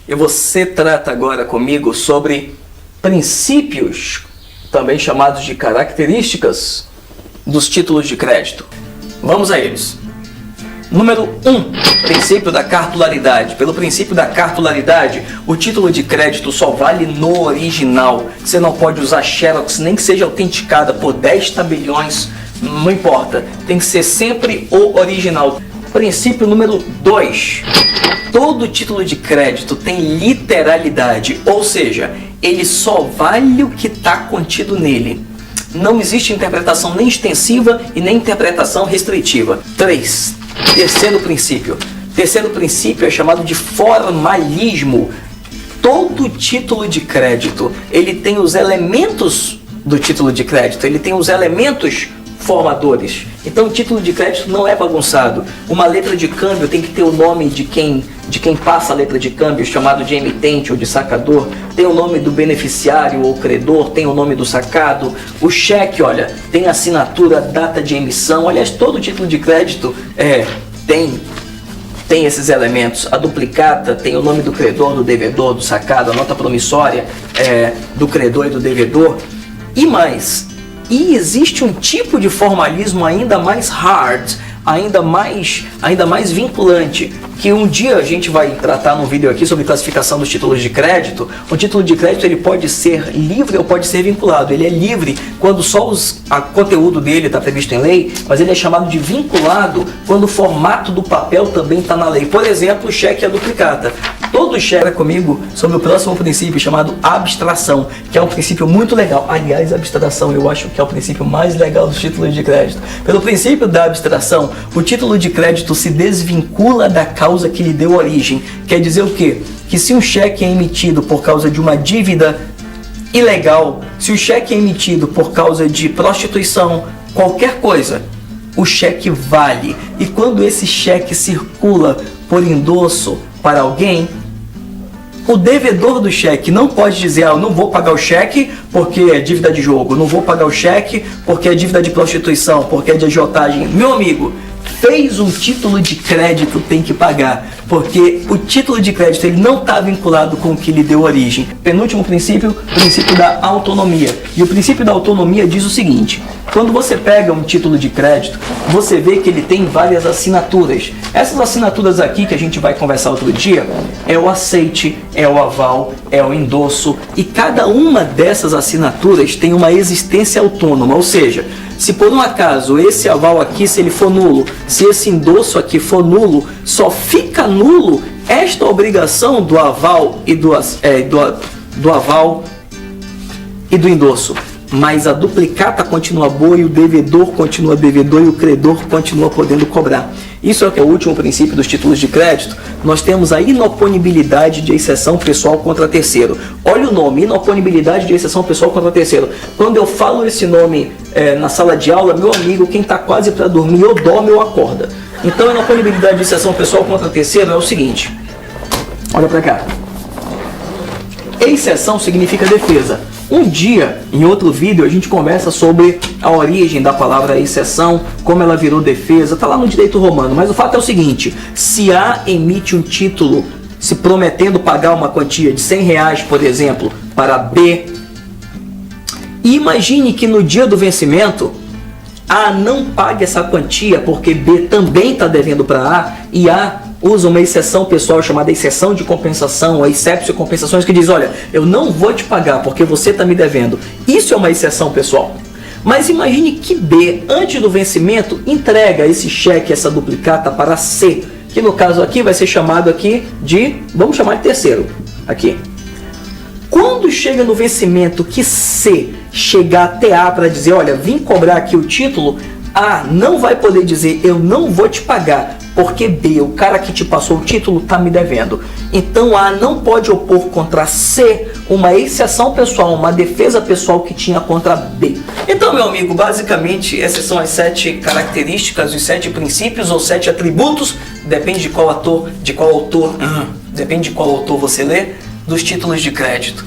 e você trata agora comigo sobre princípios, também chamados de características, dos títulos de crédito. Vamos a eles. Número 1, princípio da cartularidade. Pelo princípio da cartularidade, o título de crédito só vale no original. Você não pode usar Xerox, nem que seja autenticada por 10 tabeliões, não importa. Tem que ser sempre o original. Princípio número 2. Todo título de crédito tem literalidade, ou seja, ele só vale o que está contido nele. Não existe interpretação nem extensiva e nem interpretação restritiva. 3. Terceiro princípio. Terceiro princípio é chamado de formalismo. Todo título de crédito, ele tem os elementos do título de crédito, ele tem os elementos formadores. Então o título de crédito não é bagunçado. Uma letra de câmbio tem que ter o nome de quem passa a letra de câmbio, chamado de emitente ou de sacador. Tem o nome do beneficiário ou credor, tem o nome do sacado. O cheque, olha, tem assinatura, data de emissão. Aliás, todo título de crédito tem esses elementos. A duplicata tem o nome do credor, do devedor, do sacado, a nota promissória do credor e do devedor. E mais, existe um tipo de formalismo ainda mais hard, ainda mais vinculante, que um dia a gente vai tratar num vídeo aqui sobre classificação dos títulos de crédito. O título de crédito ele pode ser livre ou pode ser vinculado. Ele é livre quando só o conteúdo dele está previsto em lei, mas ele é chamado de vinculado quando o formato do papel também está na lei. Por exemplo, o cheque e a duplicata. Todo cheque é comigo sobre o próximo princípio chamado abstração, que é um princípio muito legal. Aliás, abstração eu acho que é o princípio mais legal dos títulos de crédito. Pelo princípio da abstração, o título de crédito se desvincula da causa que lhe deu origem. Quer dizer o quê? Que se um cheque é emitido por causa de uma dívida ilegal, se o cheque é emitido por causa de prostituição, qualquer coisa, o cheque vale. E quando esse cheque circula por endosso para alguém, o devedor do cheque não pode dizer: eu não vou pagar o cheque porque é dívida de jogo, não vou pagar o cheque porque é dívida de prostituição, porque é de agiotagem. Meu amigo, fez um título de crédito, tem que pagar, porque o título de crédito ele não está vinculado com o que lhe deu origem. Penúltimo princípio, princípio da autonomia. E o princípio da autonomia diz o seguinte: quando você pega um título de crédito, você vê que ele tem várias assinaturas. Essas assinaturas aqui que a gente vai conversar outro dia, é o aceite, é o aval, é o endosso, e cada uma dessas assinaturas tem uma existência autônoma, ou seja, se por um acaso esse aval aqui, se ele for nulo, se esse endosso aqui for nulo, só fica nulo esta obrigação do aval e do aval e do endosso. Mas a duplicata continua boa e o devedor continua devedor e o credor continua podendo cobrar. Isso é o último princípio dos títulos de crédito. Nós temos a inoponibilidade de exceção pessoal contra terceiro. Olha o nome, inoponibilidade de exceção pessoal contra terceiro. Quando eu falo esse nome na sala de aula, meu amigo, quem está quase para dormir, ou dorme ou acorda. Então, inoponibilidade de exceção pessoal contra terceiro é o seguinte. Olha para cá. Exceção significa defesa. Um dia, em outro vídeo, a gente conversa sobre a origem da palavra exceção, como ela virou defesa, está lá no direito romano. Mas o fato é o seguinte: se A emite um título se prometendo pagar uma quantia de R$100, por exemplo, para B, imagine que no dia do vencimento, A não pague essa quantia porque B também está devendo para A, e A usa uma exceção pessoal chamada exceção de compensação, a excepção de compensações, que diz: olha, eu não vou te pagar porque você está me devendo. Isso é uma exceção pessoal. Mas imagine que B, antes do vencimento, entrega esse cheque, essa duplicata para C, que no caso aqui vai ser chamado aqui de, vamos chamar de terceiro, aqui. Quando chega no vencimento que C chegar até A para dizer: olha, vim cobrar aqui o título, A não vai poder dizer: eu não vou te pagar, porque B, o cara que te passou o título, está me devendo. Então A não pode opor contra C uma exceção pessoal, uma defesa pessoal que tinha contra B. Então, meu amigo, basicamente essas são as 7 características, os 7 princípios ou 7 atributos, depende de qual autor você lê, dos títulos de crédito.